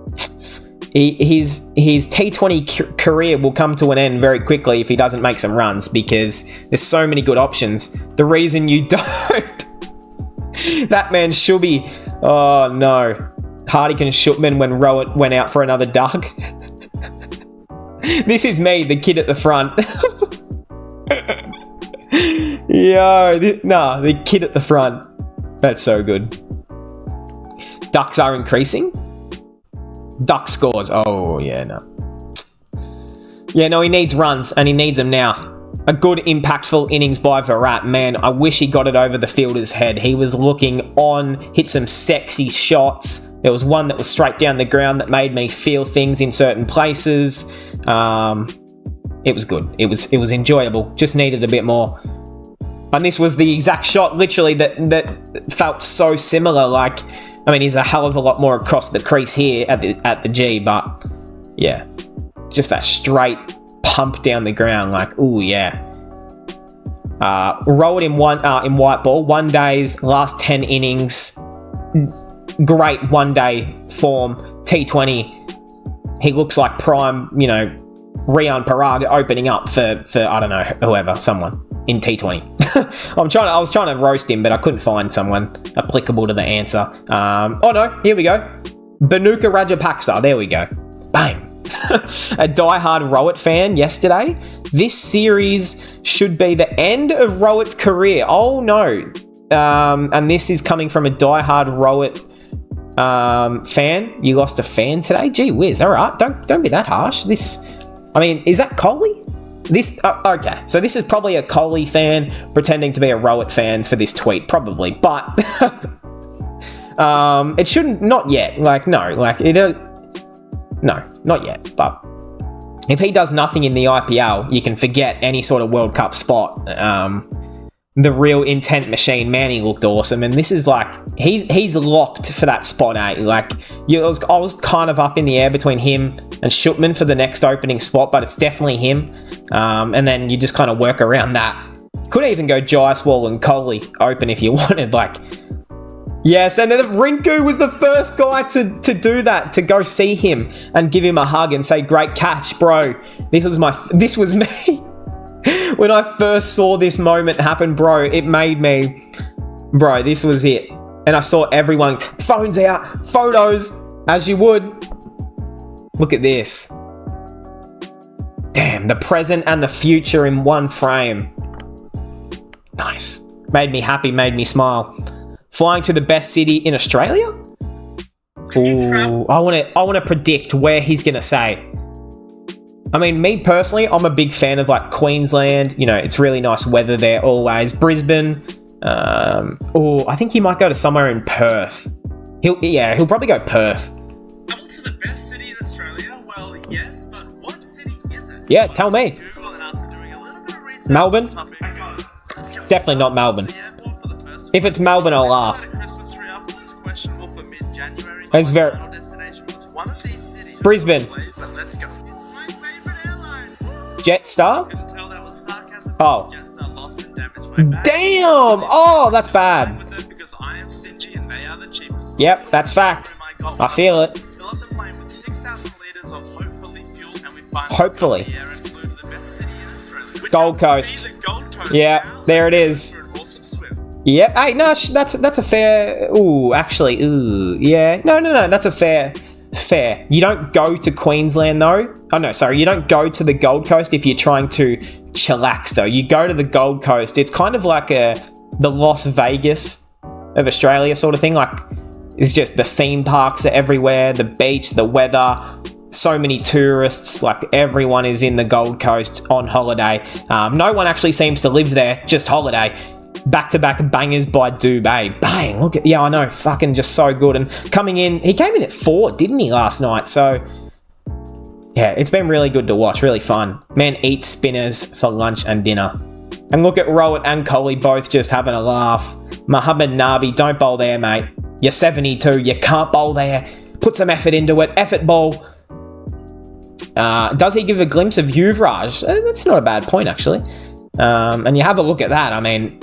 his T20 career will come to an end very quickly if he doesn't make some runs, because there's so many good options. The reason you don't... that man should be... Oh, no. Hardik and Shutman when Rowett went out for another duck. This is me, the kid at the front. The kid at the front. That's so good. Ducks are increasing. Duck scores. Oh, yeah, no. Yeah, no, he needs runs, and he needs them now. A good, impactful innings by Virat. Man, I wish he got it over the fielder's head. He was looking on, hit some sexy shots. There was one that was straight down the ground that made me feel things in certain places. It was good. It was enjoyable. Just needed a bit more. And this was the exact shot, literally, that felt so similar. Like, I mean, he's a hell of a lot more across the crease here at the G, but yeah, just that straight pump down the ground. Like, ooh, yeah. Rowett in white ball. 1 day's last 10 innings. Great 1 day form. T20. He looks like prime, Rian Parag opening up for I don't know, whoever, someone in T20. I was trying to roast him, but I couldn't find someone applicable to the answer. Oh no, here we go. Bhanuka Rajapaksa. There we go. Bang. A diehard Rowett fan yesterday. This series should be the end of Rowett's career. Oh no. And this is coming from a diehard Rowett fan. You lost a fan today? Gee whiz. All right. Don't be that harsh. Is that Kohli? Okay, so this is probably a Kohli fan pretending to be a Rowett fan for this tweet, probably, but it shouldn't, not yet, no, not yet, but if he does nothing in the IPL, you can forget any sort of World Cup spot. The real intent machine, man, he looked awesome, and this is like, he's locked for that spot, eh? Like, I was kind of up in the air between him and Shutman for the next opening spot, but it's definitely him. And then you just kind of work around that. Could even go Jaiswal and Kohli open if you wanted, like... Yes, and then Rinku was the first guy to do that, to go see him and give him a hug and say, great catch, bro. This was me. When I first saw this moment happen, bro, it made me... Bro, this was it. And I saw everyone, phones out, photos, as you would. Look at this. Damn, the present and the future in one frame. Nice. Made me happy, made me smile. Flying to the best city in Australia? Ooh, I want to predict where he's going to say. I mean, me personally, I'm a big fan of like Queensland. It's really nice weather there always. Brisbane. I think he might go to somewhere in Perth. He'll probably go Perth.
Travel to the best city in Australia? Well, yes, but what city is it?
Yeah, tell me.
Google, and after doing a little bit of research,
Melbourne?
Let's go.
Definitely not Melbourne. If it's Melbourne, I'll laugh.
Christmas tree up, which is questionable for mid-January.
It's very...
Final destination was one of these cities.
Brisbane.
But let's go. It's my favorite airline.
Jetstar?
Couldn't tell that was sarcasm.
Oh.
Jetstar lost and damaged my bag.
Damn! Oh, that's bad.
With them because I am stingy and they are the cheapest.
Yep, that's fact. I feel it.
Fill up the plane with 6,000 litres of hopefully fuel, and we find
Hopefully.
the air and flew to the best city in Australia. Which
Gold
happens to
Coast.
be the Gold Coast.
Yeah,
now.
there it is.
For an awesome swim.
Yep. Hey, no, that's a fair... Ooh, actually, ooh, yeah. No, that's a fair. You don't go to Queensland, though. Oh, no, sorry. You don't go to the Gold Coast if you're trying to chillax, though. You go to the Gold Coast. It's kind of like the Las Vegas of Australia sort of thing. Like, it's just the theme parks are everywhere, the beach, the weather, so many tourists. Like, everyone is in the Gold Coast on holiday. No one actually seems to live there, just holiday. Back-to-back bangers by Dubé. Bang! Look at... Yeah, I know. Fucking just so good. And coming in... He came in at 4, didn't he, last night? So, yeah, it's been really good to watch. Really fun. Man eats spinners for lunch and dinner. And look at Rowett and Kohli both just having a laugh. Mohammad Nabi, don't bowl there, mate. You're 72. You can't bowl there. Put some effort into it. Effort bowl. Does he give a glimpse of Yuvraj? That's not a bad point, actually. And you have a look at that. I mean,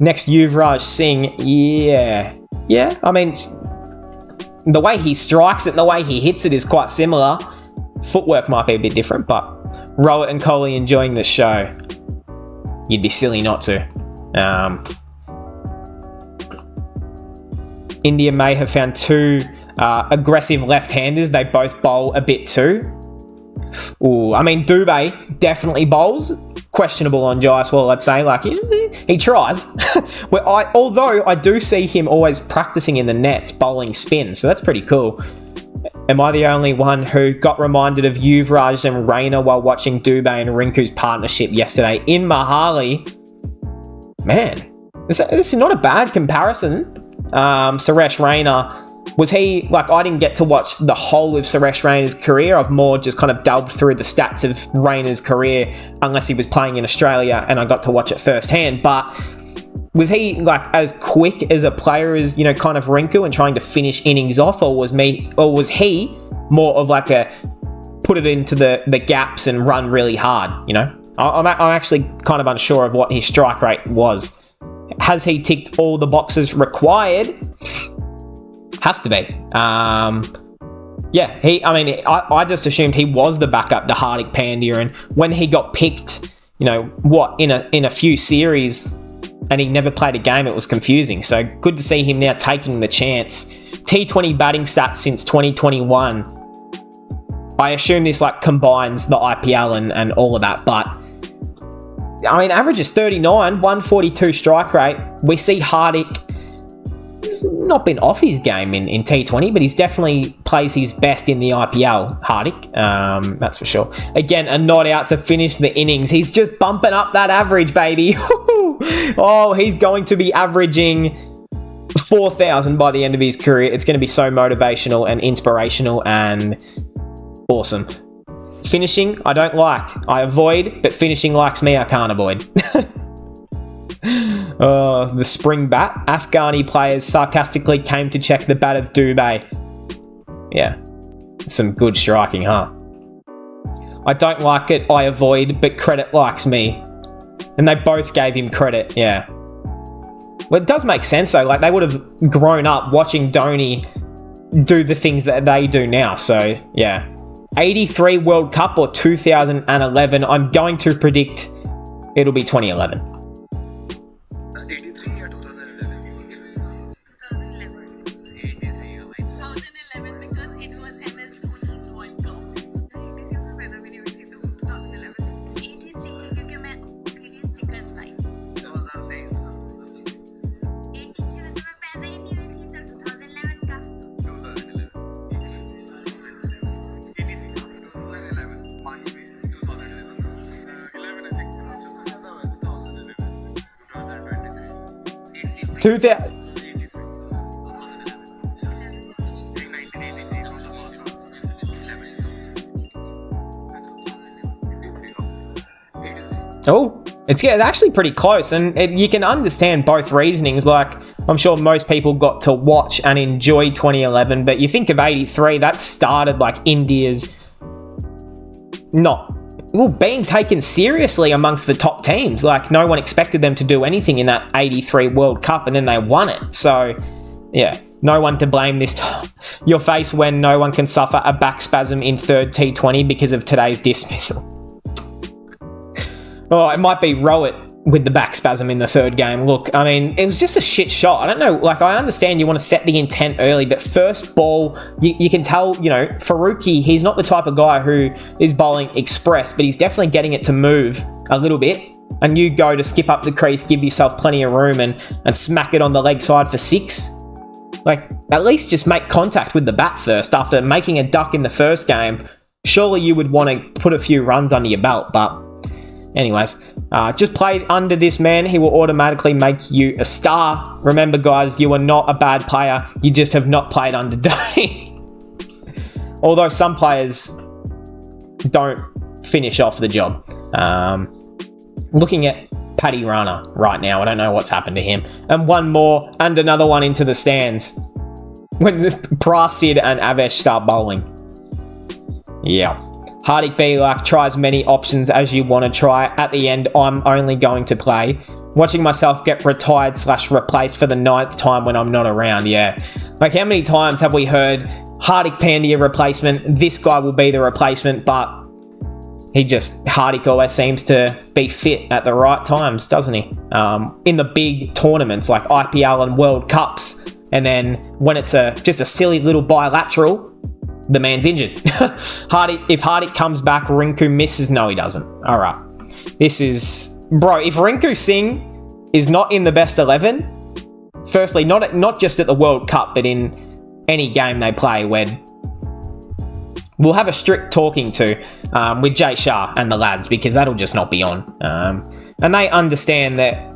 next Yuvraj Singh, yeah. I mean, the way he strikes it and the way he hits it is quite similar. Footwork might be a bit different, but Rohit and Kohli enjoying the show. You'd be silly not to. India may have found two aggressive left-handers. They both bowl a bit too. Ooh, I mean, Dubé definitely bowls. Questionable on Jaiswal, I'd say. Like, he tries. Although I do see him always practicing in the nets, bowling spin, so that's pretty cool. Am I the only one who got reminded of Yuvraj and Raina while watching Dubé and Rinku's partnership yesterday in Mohali? Man, this is not a bad comparison. Suresh Raina, was he, like, I didn't get to watch the whole of Suresh Raina's career. I've more just kind of delved through the stats of Raina's career, unless he was playing in Australia and I got to watch it firsthand. But was he, like, as quick as a player as, you know, kind of Rinku and trying to finish innings off, or was he more of like a put it into the gaps and run really hard, you know? I'm actually kind of unsure of what his strike rate was. Has he ticked all the boxes required? Has to be. Yeah, I just assumed he was the backup to Hardik Pandya, and when he got picked, you know, in a few series, and he never played a game, it was confusing. So good to see him now taking the chance. T20 batting stats since 2021. I assume this, like, combines the IPL and all of that, but I mean, average is 39, 142 strike rate. We see Hardik has not been off his game in T20, but he's definitely plays his best in the IPL, Hardik. That's for sure. Again, a not out to finish the innings. He's just bumping up that average, baby. Oh, he's going to be averaging 4,000 by the end of his career. It's going to be so motivational and inspirational and awesome. Finishing, I don't like. I avoid, but finishing likes me, I can't avoid. Oh, the spring bat. Afghani players sarcastically came to check the bat of Dubé. Yeah, some good striking, huh? I don't like it, I avoid, but credit likes me. And they both gave him credit, yeah. Well, it does make sense, though. Like, they would have grown up watching Dhoni do the things that they do now, so, yeah. 83 World Cup or 2011? I'm going to predict it'll be 2011.
83 or 2011? 2011. 83 or 2011 because it was MS Dhoni's World Cup. 83 का पैदा भी नहीं हुई थी तो 2011. 83 क्योंकि मैं उसके लिए स्टिकर्स लाई. 2023. 83 में तो मैं पैदा ही नहीं हुई थी तो 2011 का. 2011.
Oh, it's actually pretty close, and you can understand both reasonings. Like, I'm sure most people got to watch and enjoy 2011, but you think of 83, that started like India's being taken seriously amongst the top teams. Like, no one expected them to do anything in that 83 World Cup, and then they won it. So, yeah, no one to blame this time. Your face when no one can suffer a back spasm in third T20 because of today's dismissal. Oh, it might be Rohit with the back spasm in the third game. Look, I mean, it was just a shit shot. I don't know, like, I understand you want to set the intent early, but first ball, you can tell, you know, Faruqi, he's not the type of guy who is bowling express, but he's definitely getting it to move a little bit. And you go to skip up the crease, give yourself plenty of room and smack it on the leg side for 6. Like, at least just make contact with the bat first. After making a duck in the first game, surely you would want to put a few runs under your belt, but anyways, just play under this man. He will automatically make you a star. Remember, guys, you are not a bad player. You just have not played under Dhoni. Although some players don't finish off the job. Looking at Paddy Rana right now. I don't know what's happened to him. And one more, and another one into the stands when Prasid and Avesh start bowling. Yeah. Hardik B try as many options as you want to try. At the end, I'm only going to play. Watching myself get retired / replaced for the 9th time when I'm not around. Yeah. Like, how many times have we heard Hardik Pandya replacement? This guy will be the replacement, but Hardik always seems to be fit at the right times, doesn't he? In the big tournaments like IPL and World Cups. And then when it's just a silly little bilateral, the man's injured. If Hardik comes back, Rinku misses. No, he doesn't. All right. This is... Bro, if Rinku Singh is not in the best 11, firstly, not just at the World Cup, but in any game they play, when we'll have a strict talking to with Jay Shah and the lads, because that'll just not be on. And they understand that,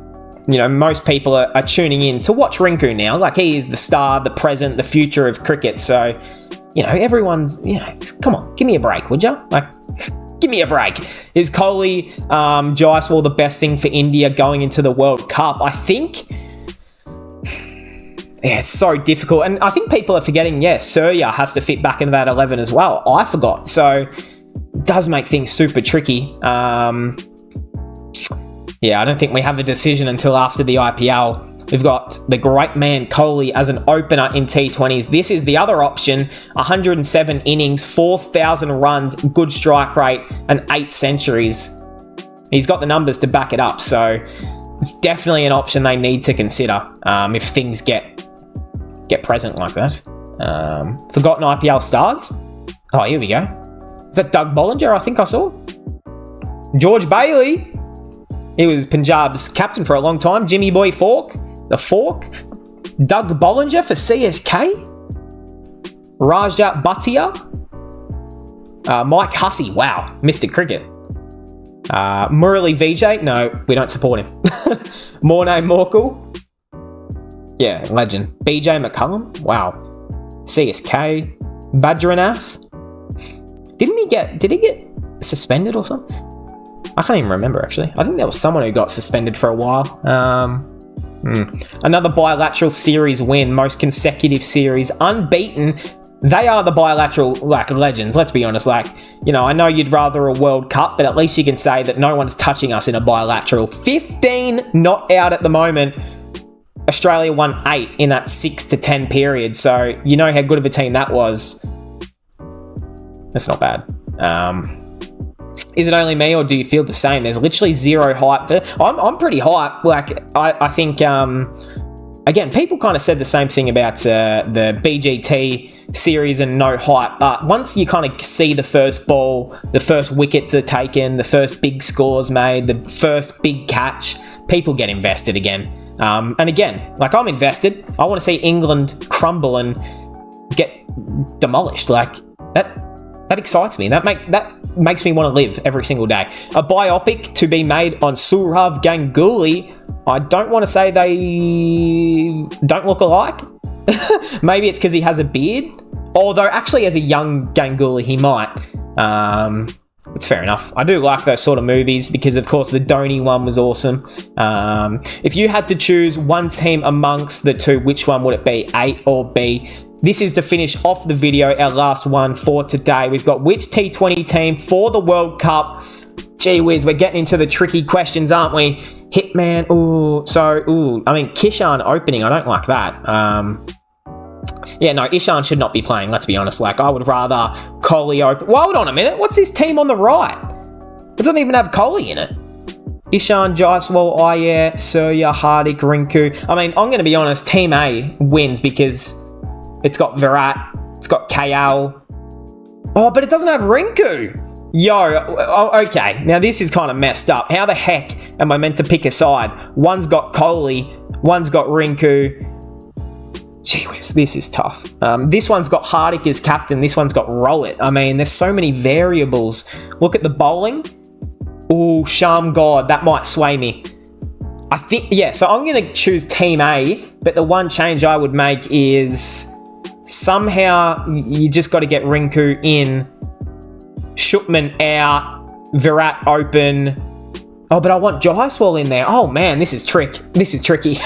most people are tuning in to watch Rinku now. Like, he is the star, the present, the future of cricket. So, everyone's, come on, give me a break, would you? Like, give me a break. Is Kohli, Jaiswal the best thing for India going into the World Cup? I think, it's so difficult. And I think people are forgetting, Surya has to fit back into that 11 as well. I forgot. So, it does make things super tricky. I don't think we have a decision until after the IPL. We've got the great man Kohli as an opener in T20s. This is the other option. 107 innings, 4,000 runs, good strike rate, and 8 centuries. He's got the numbers to back it up, so it's definitely an option they need to consider if things get present like that. Forgotten IPL stars? Oh, here we go. Is that Doug Bollinger, I think I saw? George Bailey. He was Punjab's captain for a long time. Jimmy Boy Fork. The Fork. Doug Bollinger for CSK. Rajat Bhatia. Mike Hussey. Wow. Mr. Cricket. Murali Vijay. No, we don't support him. Morne Morkel. Yeah, legend. BJ McCullum. Wow. CSK. Badranath. Did he get suspended or something? I can't even remember, actually. I think there was someone who got suspended for a while. Another bilateral series win, most consecutive series, unbeaten. They are the bilateral, legends, let's be honest. I know you'd rather a World Cup, but at least you can say that no one's touching us in a bilateral. 15 not out at the moment. Australia won 8 in that 6 to 10 period, so you know how good of a team that was. That's not bad. Is it only me, or do you feel the same? There's literally zero hype. I'm pretty hyped. I think, again, people kind of said the same thing about the BGT series and no hype. But once you kind of see the first ball, the first wickets are taken, the first big scores made, the first big catch, people get invested again. And again, I'm invested. I want to see England crumble and get demolished. That excites me. That makes me want to live every single day. A biopic to be made on Sourav Ganguly. I don't want to say they don't look alike. Maybe it's because he has a beard. Although, actually, as a young Ganguly, he might. It's fair enough. I do like those sort of movies because, of course, the Dhoni one was awesome. If you had to choose one team amongst the two, which one would it be? A or B? This is to finish off the video, our last one for today. We've got which T20 team for the World Cup? Gee whiz, we're getting into the tricky questions, aren't we? Hitman, Kishan opening, I don't like that. Ishan should not be playing, let's be honest. I would rather Kohli open. Well, hold on a minute, what's this team on the right? It doesn't even have Kohli in it. Ishan, Jaiswal, Iyer, Surya, Hardik, Rinku. I'm going to be honest, Team A wins because it's got Virat, it's got KL. Oh, but it doesn't have Rinku. Okay. Now this is kind of messed up. How the heck am I meant to pick a side? One's got Kohli, one's got Rinku. Gee whiz, this is tough. This one's got Hardik as captain, this one's got Rohit. There's so many variables. Look at the bowling. Ooh, Sham God, that might sway me. I think, so I'm going to choose Team A, but the one change I would make is somehow you just got to get Rinku in, Shupman out, Virat open, Oh, but I want Jyswall in there. Oh man, this is tricky.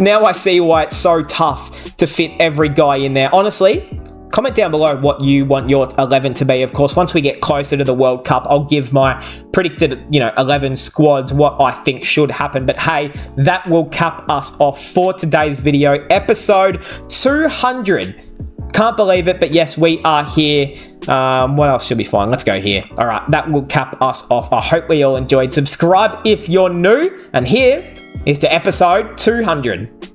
Now I see why it's so tough to fit every guy in there. Honestly, comment down below what you want your 11 to be. Of course, once we get closer to the World Cup, I'll give my predicted, 11 squads, what I think should happen. But hey, that will cap us off for today's video, episode 200. Can't believe it, but yes, we are here. What else should be fine? Let's go here. All right, that will cap us off. I hope we all enjoyed. Subscribe if you're new, and here is to episode 200.